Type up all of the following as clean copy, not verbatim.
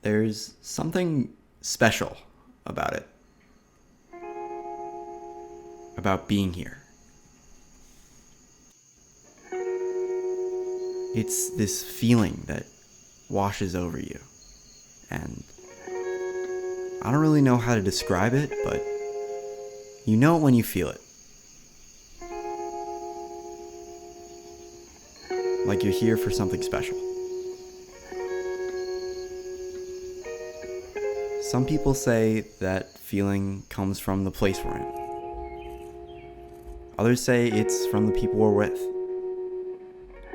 There's something special about it. About being here. It's this feeling that washes over you. And I don't really know how to describe it, but you know it when you feel it. Like you're here for something special. Some people say that feeling comes from the place we're in. Others say it's from the people we're with.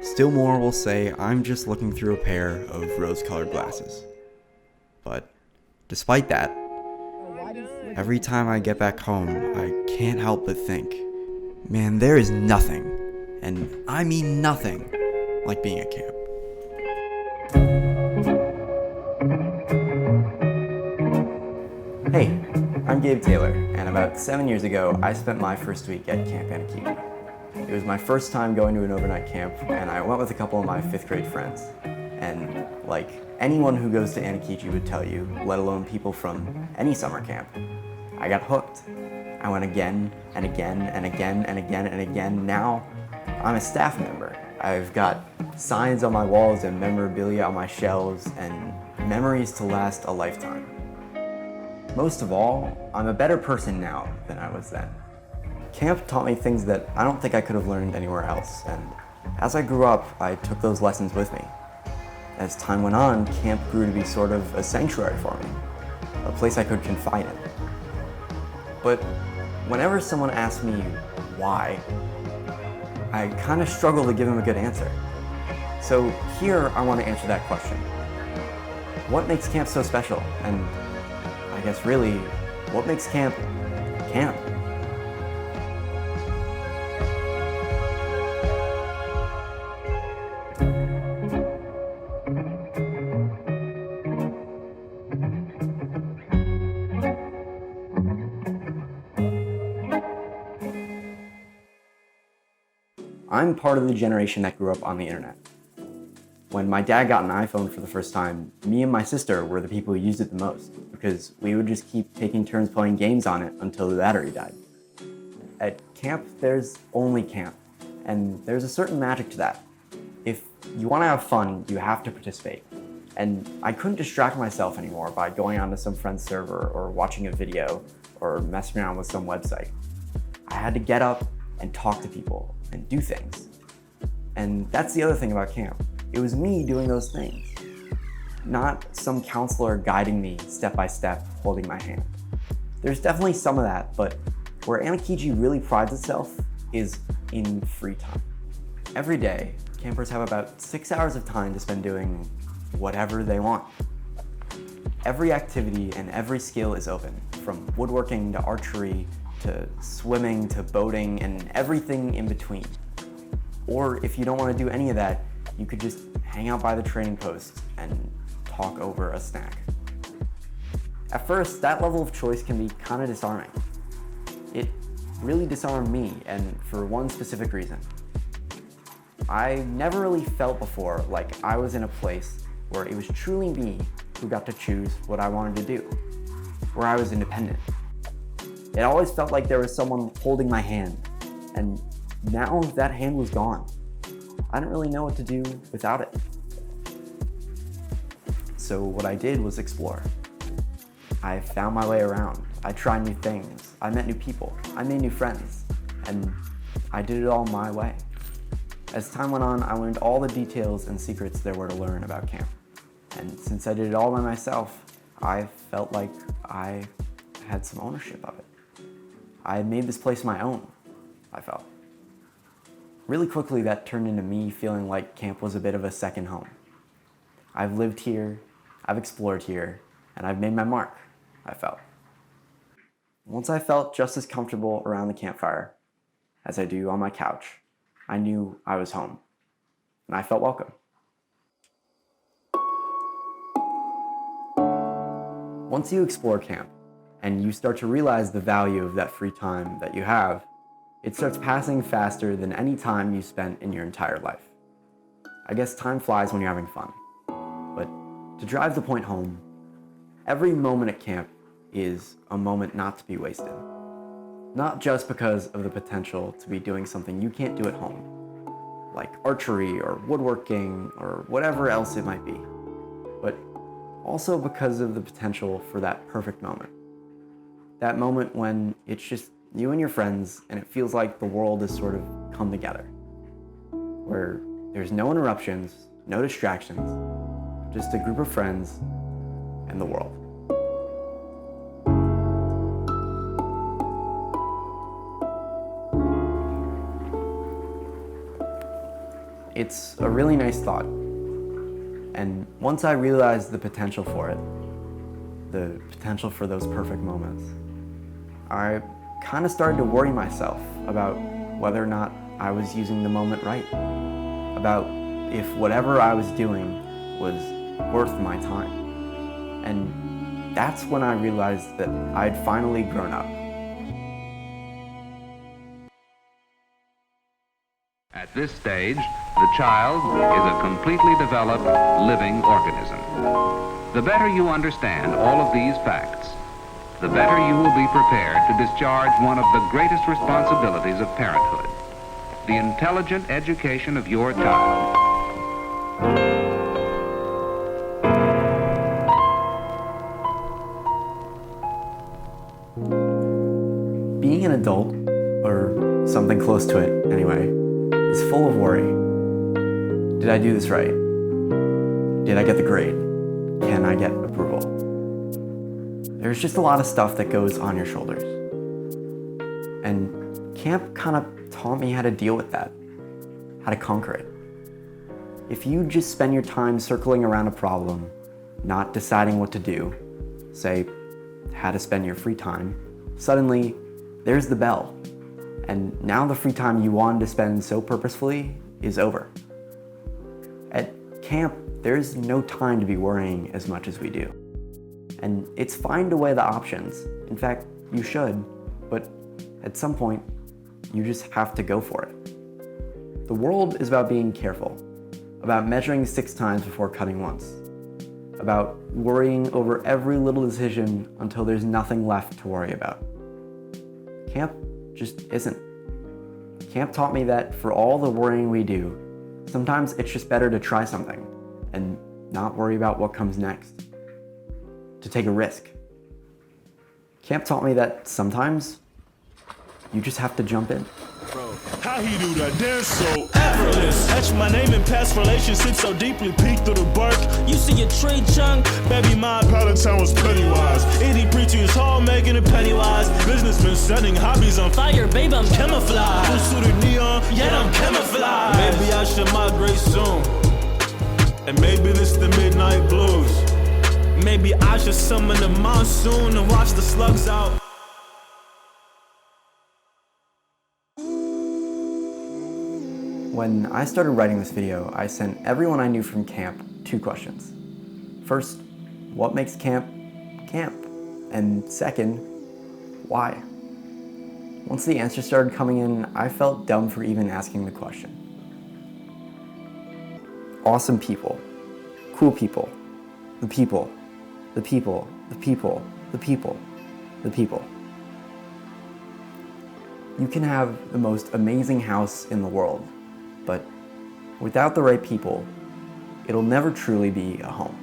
Still more will say I'm just looking through a pair of rose-colored glasses. But despite that, every time I get back home, I can't help but think, man, there is nothing, and I mean nothing, like being at camp. Hey, I'm Gabe Taylor, and about 7 years ago, I spent my first week at Camp Anakechi. It was my first time going to an overnight camp, and I went with a couple of my 5th grade friends. And like anyone who goes to Anakechi would tell you, let alone people from any summer camp, I got hooked. I went again and again and again and again and again. Now I'm a staff member. I've got signs on my walls and memorabilia on my shelves and memories to last a lifetime. Most of all, I'm a better person now than I was then. Camp taught me things that I don't think I could have learned anywhere else, and as I grew up, I took those lessons with me. As time went on, camp grew to be sort of a sanctuary for me, a place I could confide in. But whenever someone asks me why, I kind of struggle to give them a good answer. So here I want to answer that question. What makes camp so special? And I guess really, what makes camp, camp? I'm part of the generation that grew up on the internet. When my dad got an iPhone for the first time, me and my sister were the people who used it the most because we would just keep taking turns playing games on it until the battery died. At camp, there's only camp, and there's a certain magic to that. If you want to have fun, you have to participate. And I couldn't distract myself anymore by going onto some friend's server or watching a video or messing around with some website. I had to get up and talk to people and do things. And that's the other thing about camp. It was me doing those things, not some counselor guiding me step by step, holding my hand. There's definitely some of that, but where Anakechi really prides itself is in free time. Every day, campers have about 6 hours of time to spend doing whatever they want. Every activity and every skill is open, from woodworking to archery, to swimming, to boating, and everything in between. Or if you don't want to do any of that, you could just hang out by the training post and talk over a snack. At first, that level of choice can be kind of disarming. It really disarmed me, and for one specific reason. I never really felt before like I was in a place where it was truly me who got to choose what I wanted to do, where I was independent. It always felt like there was someone holding my hand, and now that hand was gone. I didn't really know what to do without it. So what I did was explore. I found my way around. I tried new things. I met new people. I made new friends. And I did it all my way. As time went on, I learned all the details and secrets there were to learn about camp. And since I did it all by myself, I felt like I had some ownership of it. I had made this place my own, I felt. Really quickly, that turned into me feeling like camp was a bit of a second home. I've lived here, I've explored here, and I've made my mark, I felt. Once I felt just as comfortable around the campfire as I do on my couch, I knew I was home, and I felt welcome. Once you explore camp, and you start to realize the value of that free time that you have, it starts passing faster than any time you spent in your entire life. I guess time flies when you're having fun. But to drive the point home, Every moment at camp is a moment not to be wasted. Not just because of the potential to be doing something you can't do at home, like archery or woodworking or whatever else it might be, but also because of the potential for that perfect moment. That moment when it's just you and your friends and it feels like the world has sort of come together, where there's no interruptions, no distractions, just a group of friends and the world. It's a really nice thought, and once I realized the potential for it, the potential for those perfect moments, I kind of started to worry myself about whether or not I was using the moment right, about if whatever I was doing was worth my time. And that's when I realized that I'd finally grown up. At this stage, the child is a completely developed living organism. The better you understand all of these facts, the better you will be prepared to discharge one of the greatest responsibilities of parenthood, the intelligent education of your child. Being an adult, or something close to it anyway, is full of worry. Did I do this right? Did I get the grade? Can I get approval? There's just a lot of stuff that goes on your shoulders. And camp kind of taught me how to deal with that, how to conquer it. If you just spend your time circling around a problem, not deciding what to do, say, how to spend your free time, suddenly there's the bell. And now the free time you wanted to spend so purposefully is over. At camp, there's no time to be worrying as much as we do. And it's fine to weigh the options. In fact, you should, but at some point, you just have to go for it. The world is about being careful, about measuring 6 times before cutting once, about worrying over every little decision until there's nothing left to worry about. Camp just isn't. Camp taught me that for all the worrying we do, sometimes it's just better to try something and not worry about what comes next. To take a risk. Camp taught me that sometimes you just have to jump in. Bro, how he do that dance so effortless? Etch my name in past relationships so deeply peeked through the bark. You see a tree chunk, baby, my Palatine was Pennywise. Eddie preaching his hall, making it Pennywise. Businessmen setting hobbies on fire, baby, I'm camouflage. Full suited neon, yet I'm camouflage. Maybe I should migrate soon, and maybe this the midnight blues. Maybe I should summon the monsoon and watch the slugs out. When I started writing this video, I sent everyone I knew from camp 2 questions. First, what makes camp camp? And second, why? Once the answers started coming in, I felt dumb for even asking the question. Awesome people, cool people, the people, the people, the people, the people, the people. You can have the most amazing house in the world, but without the right people, it'll never truly be a home.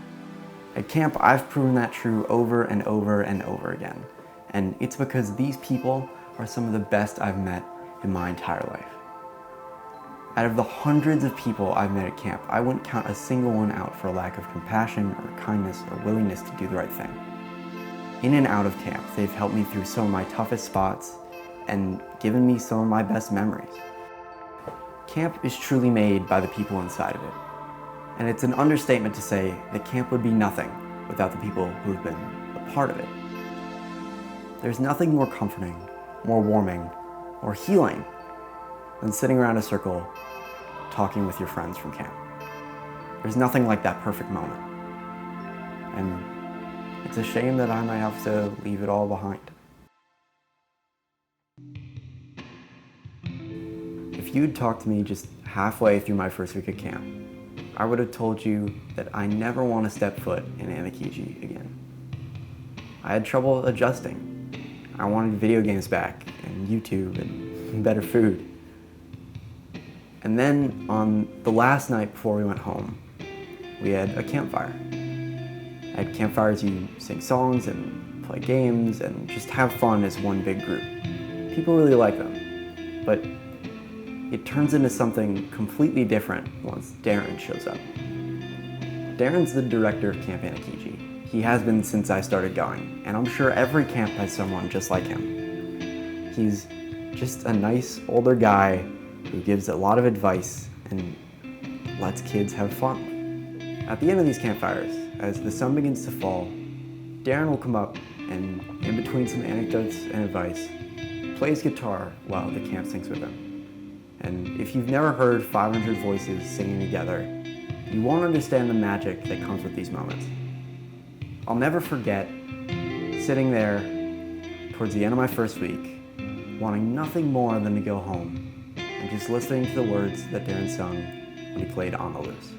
At camp, I've proven that true over and over and over again, and it's because these people are some of the best I've met in my entire life. Out of the hundreds of people I've met at camp, I wouldn't count a single one out for a lack of compassion or kindness or willingness to do the right thing. In and out of camp, they've helped me through some of my toughest spots and given me some of my best memories. Camp is truly made by the people inside of it. And it's an understatement to say that camp would be nothing without the people who've been a part of it. There's nothing more comforting, more warming, or healing than sitting around a circle talking with your friends from camp. There's nothing like that perfect moment. And it's a shame that I might have to leave it all behind. If you'd talked to me just halfway through my first week at camp, I would have told you that I never want to step foot in Anakiji again. I had trouble adjusting. I wanted video games back, and YouTube, and better food. And then on the last night before we went home, we had a campfire. At campfires you sing songs and play games and just have fun as one big group. People really like them, but it turns into something completely different once Darren shows up. Darren's the director of Camp Anakiji. He has been since I started going, and I'm sure every camp has someone just like him. He's just a nice older guy who gives a lot of advice and lets kids have fun. At the end of these campfires, as the sun begins to fall, Darren will come up and, in between some anecdotes and advice, plays guitar while the camp sings with him. And if you've never heard 500 voices singing together, you won't understand the magic that comes with these moments. I'll never forget sitting there towards the end of my first week, wanting nothing more than to go home and just listening to the words that Darren sung when he played On the Loose.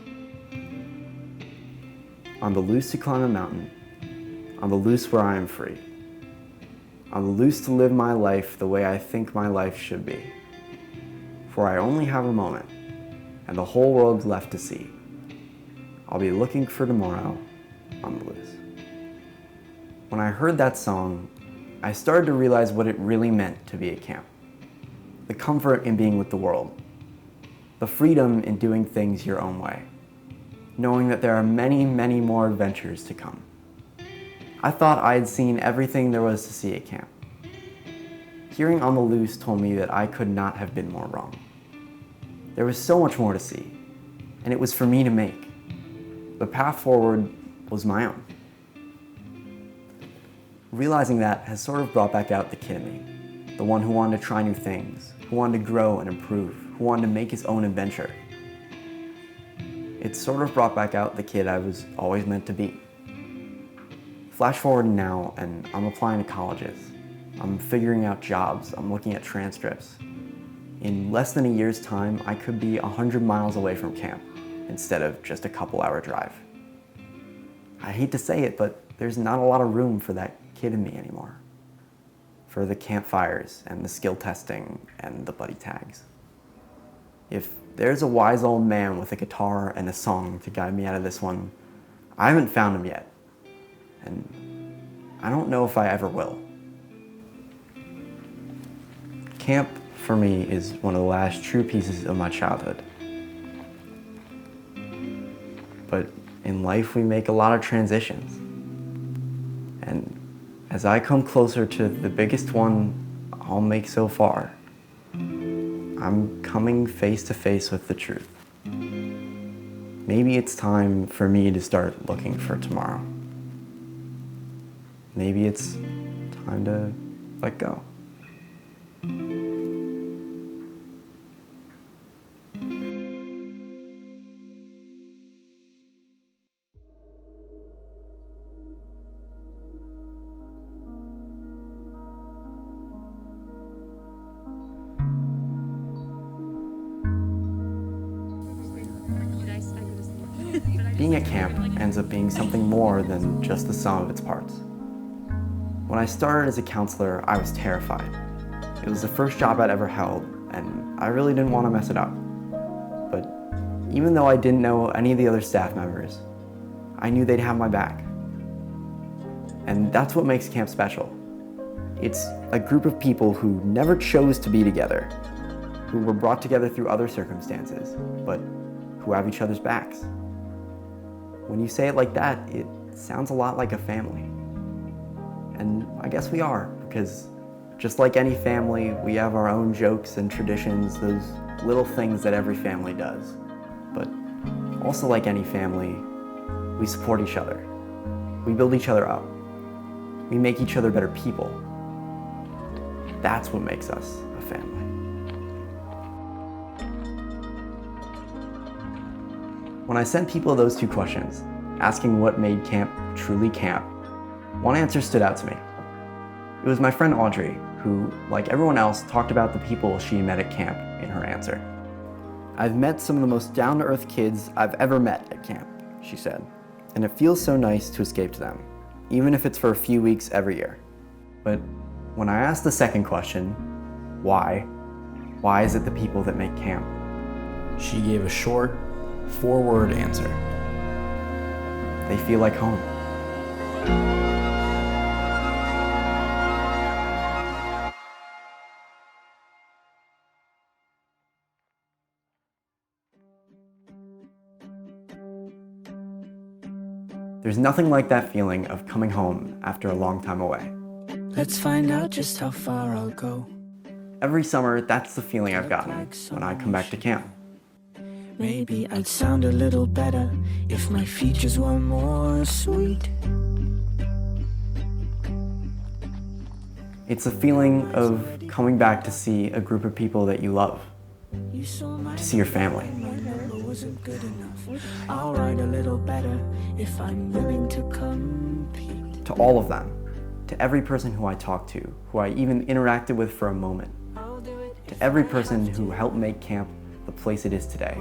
On the loose to climb a mountain, on the loose where I am free, on the loose to live my life the way I think my life should be. For I only have a moment, and the whole world's left to see. I'll be looking for tomorrow on the loose. When I heard that song, I started to realize what it really meant to be at camp. The comfort in being with the world, the freedom in doing things your own way, knowing that there are many, many more adventures to come. I thought I had seen everything there was to see at camp. Hearing On the Loose told me that I could not have been more wrong. There was so much more to see, and it was for me to make. The path forward was my own. Realizing that has sort of brought back out the kid in me, the one who wanted to try new things, who wanted to grow and improve, who wanted to make his own adventure. It sort of brought back out the kid I was always meant to be. Flash forward now, and I'm applying to colleges. I'm figuring out jobs, I'm looking at transcripts. In less than a year's time, I could be 100 miles away from camp instead of just a couple-hour drive. I hate to say it, but there's not a lot of room for that kid in me anymore. For the campfires and the skill testing and the buddy tags. If there's a wise old man with a guitar and a song to guide me out of this one, I haven't found him yet. And I don't know if I ever will. Camp, for me, is one of the last true pieces of my childhood. But in life, we make a lot of transitions. And as I come closer to the biggest one I'll make so far, I'm coming face to face with the truth. Maybe it's time for me to start looking for tomorrow. Maybe it's time to let go. Being at camp ends up being something more than just the sum of its parts. When I started as a counselor, I was terrified. It was the first job I'd ever held, and I really didn't want to mess it up. But even though I didn't know any of the other staff members, I knew they'd have my back. And that's what makes camp special. It's a group of people who never chose to be together, who were brought together through other circumstances, but who have each other's backs. When you say it like that, it sounds a lot like a family. And I guess we are, because just like any family, we have our own jokes and traditions, those little things that every family does. But also like any family, we support each other. We build each other up. We make each other better people. That's what makes us a family. When I sent people those two questions, asking what made camp truly camp, one answer stood out to me. It was my friend Audrey, who, like everyone else, talked about the people she met at camp in her answer. "I've met some of the most down-to-earth kids I've ever met at camp," she said, "and it feels so nice to escape to them. even if it's for a few weeks every year. But when I asked the second question, why is it the people that make camp? She gave a short, 4-word answer. They feel like home. There's nothing like that feeling of coming home after a long time away. Let's find out just how far I'll go. Every summer, that's the feeling I've gotten when I come back to camp. Maybe I'd sound a little better if my features were more sweet. It's a feeling of coming back to see a group of people that you love, to see your family. Wasn't good enough. I'll write a little better if I'm willing to compete. To all of them, to every person who I talked to, who I even interacted with for a moment, to every person who helped make camp the place it is today.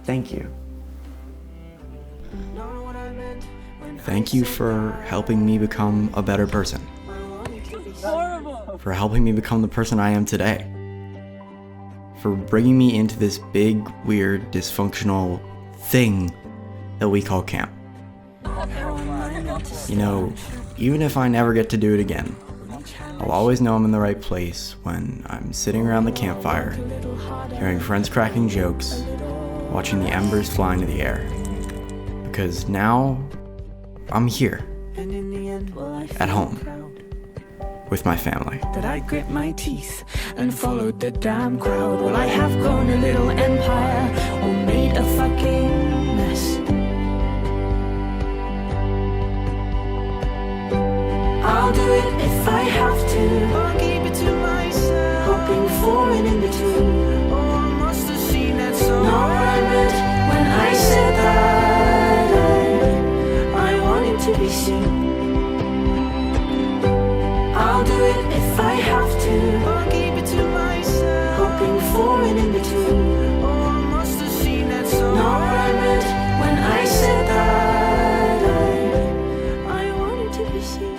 Thank you. Thank you for helping me become a better person. For helping me become the person I am today. For bringing me into this big, weird, dysfunctional thing that we call camp. You know, even if I never get to do it again, I'll always know I'm in the right place when I'm sitting around the campfire, hearing friends cracking jokes, watching the embers fly into the air. Because now, I'm here, at home, with my family. That I grit my teeth and followed the damn crowd. Well, I have grown a little empire or made a fucking mess. I'll do it if I have to. I'll keep it to myself. Hoping for an in-between. Oh, I must have seen that song. Know what I meant when I said that I wanted to be seen. I'll do it if I have to. I'll keep it to myself. Hoping for an in-between. Oh, I must have seen that song. Know what I meant when I said that I wanted to be seen.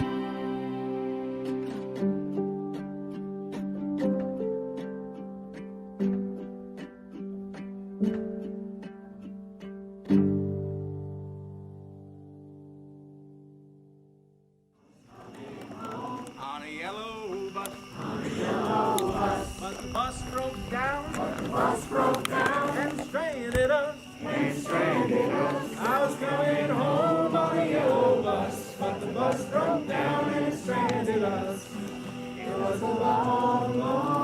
I was coming home on a yellow bus, but the bus broke down and it stranded us. It was a long, long